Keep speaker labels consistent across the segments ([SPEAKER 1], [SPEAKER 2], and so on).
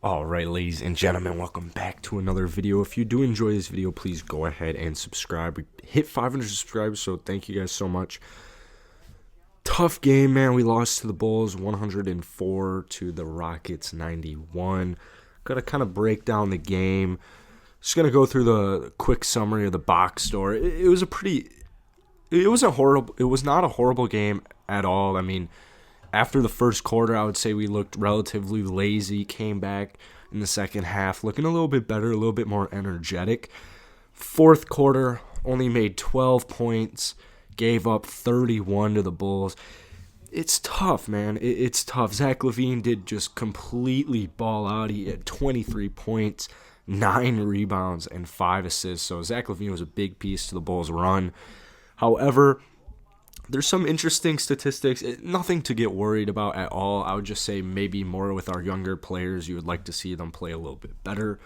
[SPEAKER 1] Alright, ladies and gentlemen, welcome back to another video. If you do enjoy this video, please go ahead and subscribe. We hit 500 subscribers, so thank you guys so much. Tough game, man. We lost to the Bulls 104 to the Rockets 91. Gotta kind of break down the game. Just gonna go through the quick summary of the box score. It was not a horrible game at all. I mean, after the first quarter, I would say we looked relatively lazy, came back in the second half looking a little bit better, a little bit more energetic. Fourth quarter, only made 12 points, gave up 31 to the Bulls. It's tough, man. It's tough. Zach LaVine did just completely ball out. He had 23 points, 9 rebounds, and 5 assists. So Zach LaVine was a big piece to the Bulls' run. However, there's some interesting statistics. Nothing to get worried about at all. I would just say maybe more with our younger players. You would like to see them play a little bit better.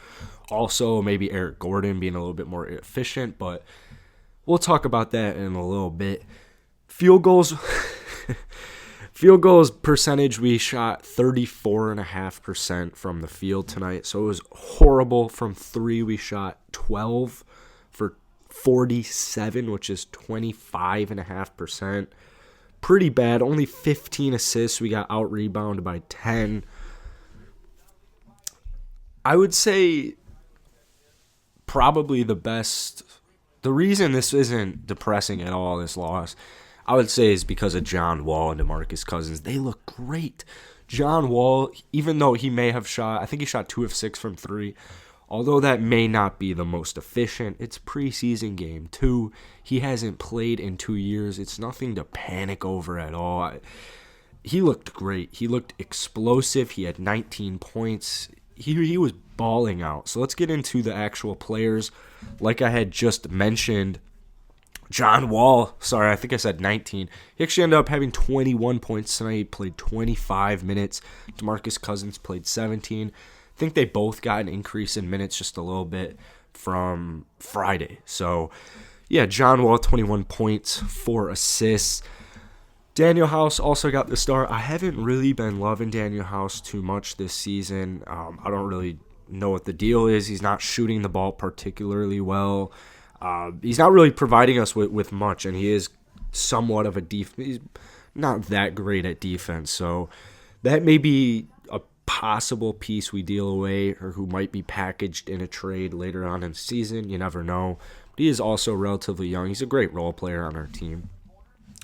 [SPEAKER 1] Also, maybe Eric Gordon being a little bit more efficient, but we'll talk about that in a little bit. Field goals. Field goals percentage, we shot 34.5% from the field tonight. So it was horrible. From three, we shot 12 for 47, which is 25.5%. Pretty bad. Only 15 assists. We got out rebounded by 10. I would say probably the best. The reason this isn't depressing at all, this loss, I would say is because of John Wall and DeMarcus Cousins. They look great. John Wall, even though he may have shot, I think he shot 2 of 6 from 3. Although that may not be the most efficient, it's preseason game 2. He hasn't played in 2 years. It's nothing to panic over at all. He looked great. He looked explosive. He had 19 points. He was balling out. So let's get into the actual players. Like I had just mentioned, John Wall, sorry, I think I said 19. He actually ended up having 21 points tonight. He played 25 minutes. DeMarcus Cousins played 17. I think they both got an increase in minutes just a little bit from Friday. So, yeah, John Wall, 21 points, 4 assists. Daniel House also got the start. I haven't really been loving Daniel House too much this season. I don't really know what the deal is. He's not shooting the ball particularly well. He's not really providing us with much, and he is somewhat of a he's not that great at defense. So that may be a possible piece we deal away, or who might be packaged in a trade later on in the season. You never know. But he is also relatively young. He's a great role player on our team.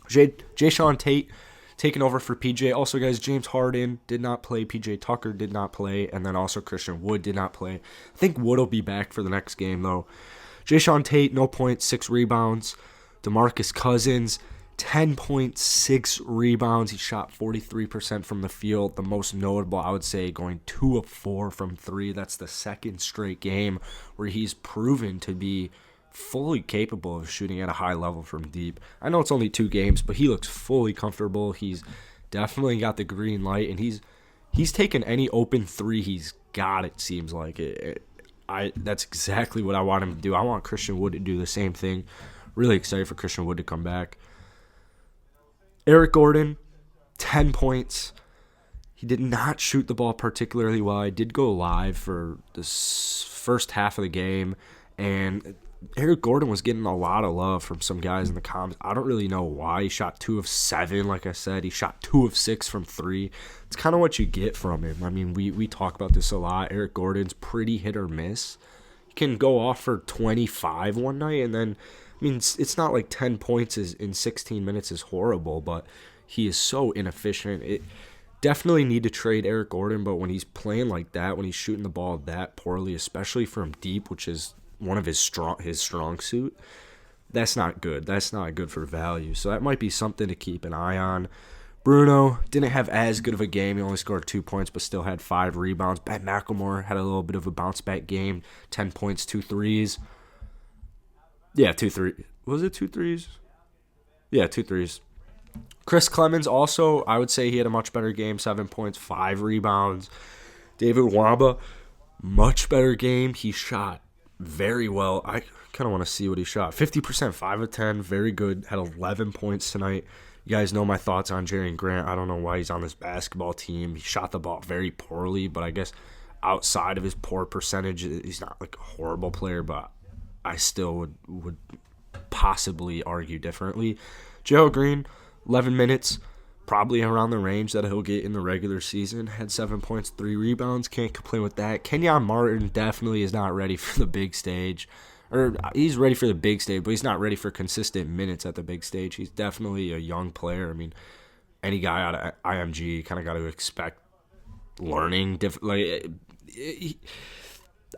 [SPEAKER 1] Jae'Sean Tate taking over for PJ. Also, guys, James Harden did not play. PJ Tucker did not play. And then also Christian Wood did not play. I think Wood will be back for the next game, though. Jae'Sean Tate, no points, 6 rebounds. DeMarcus Cousins, 10 points, 6 rebounds. He shot 43% from the field. The most notable, I would say, going 2 of 4 from 3. That's the second straight game where he's proven to be fully capable of shooting at a high level from deep. I know it's only 2 games, but he looks fully comfortable. He's definitely got the green light, and he's taken any open 3 he's got, it seems like. That's exactly what I want him to do. I want Christian Wood to do the same thing. Really excited for Christian Wood to come back. Eric Gordon, 10 points. He did not shoot the ball particularly well. I did go live for the first half of the game, and Eric Gordon was getting a lot of love from some guys in the comments. I don't really know why. He shot 2 of 7, like I said. He shot 2 of 6 from 3. It's kind of what you get from him. I mean, we talk about this a lot. Eric Gordon's pretty hit or miss. He can go off for 25 one night, and then, I mean, it's not like 10 points in 16 minutes is horrible, but he is so inefficient. It definitely need to trade Eric Gordon, but when he's playing like that, when he's shooting the ball that poorly, especially from deep, which is one of his strong suit, that's not good. That's not good for value. So that might be something to keep an eye on. Bruno didn't have as good of a game. He only scored 2 points, but still had 5 rebounds. Ben McLemore had a little bit of a bounce back game. 10 points, 2 threes. Yeah, 2 3. Was it 2 threes? Yeah, 2 threes. Chris Clemens also, I would say he had a much better game. 7 points, 5 rebounds. David Wamba, much better game. He shot very well. I kind of want to see what he shot. 50%, 5 of 10, very good. Had 11 points tonight. You guys know my thoughts on Jerry Grant. I don't know why he's on this basketball team. He shot the ball very poorly, but I guess outside of his poor percentage, he's not like a horrible player, but I still would possibly argue differently. Joe Green, 11 minutes, probably around the range that he'll get in the regular season. Had 7 points, 3 rebounds. Can't complain with that. Kenyon Martin definitely is not ready for the big stage. Or he's ready for the big stage, but he's not ready for consistent minutes at the big stage. He's definitely a young player. I mean, any guy out of IMG kind of got to expect learning.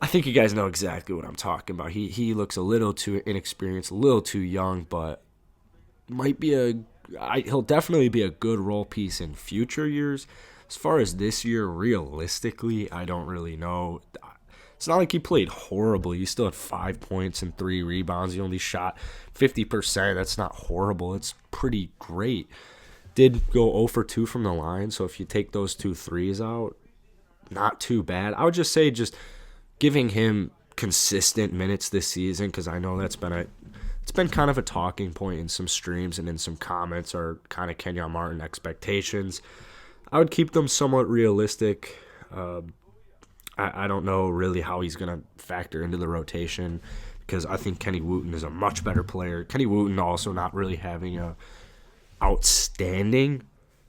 [SPEAKER 1] I think you guys know exactly what I'm talking about. He looks a little too inexperienced, a little too young, but might be he'll definitely be a good role piece in future years. As far as this year, realistically, I don't really know. It's not like he played horribly. He still had 5 points and 3 rebounds. He only shot 50%. That's not horrible. It's pretty great. Did go 0 for 2 from the line, so if you take those 2 threes out, not too bad. I would just say just giving him consistent minutes this season, because I know it's been kind of a talking point in some streams and in some comments, are kind of Kenyon Martin expectations. I would keep them somewhat realistic. I don't know really how he's going to factor into the rotation, because I think Kenny Wooten is a much better player. Kenny Wooten also not really having a outstanding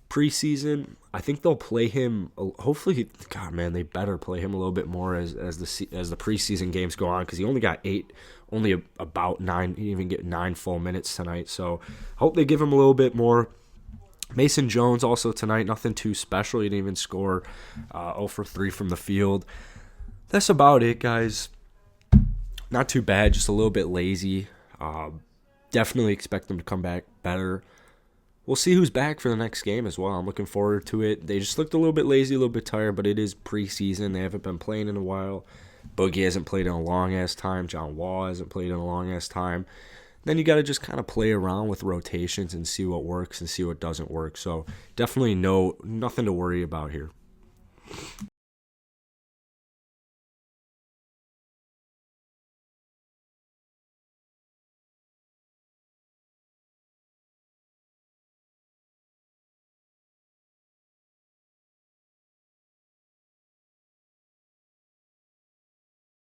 [SPEAKER 1] preseason. I think they'll play him. Hopefully, God man, they better play him a little bit more as the preseason games go on, because he only got 8, only about 9. He didn't even get 9 full minutes tonight. So I hope they give him a little bit more. Mason Jones also tonight, nothing too special. He didn't even score. 0 for 3 from the field. That's about it, guys. Not too bad, just a little bit lazy. Definitely expect them to come back better. We'll see who's back for the next game as well. I'm looking forward to it. They just looked a little bit lazy, a little bit tired, but it is preseason. They haven't been playing in a while. Boogie hasn't played in a long-ass time. John Wall hasn't played in a long-ass time. Then you got to just kind of play around with rotations and see what works and see what doesn't work. So definitely nothing to worry about here.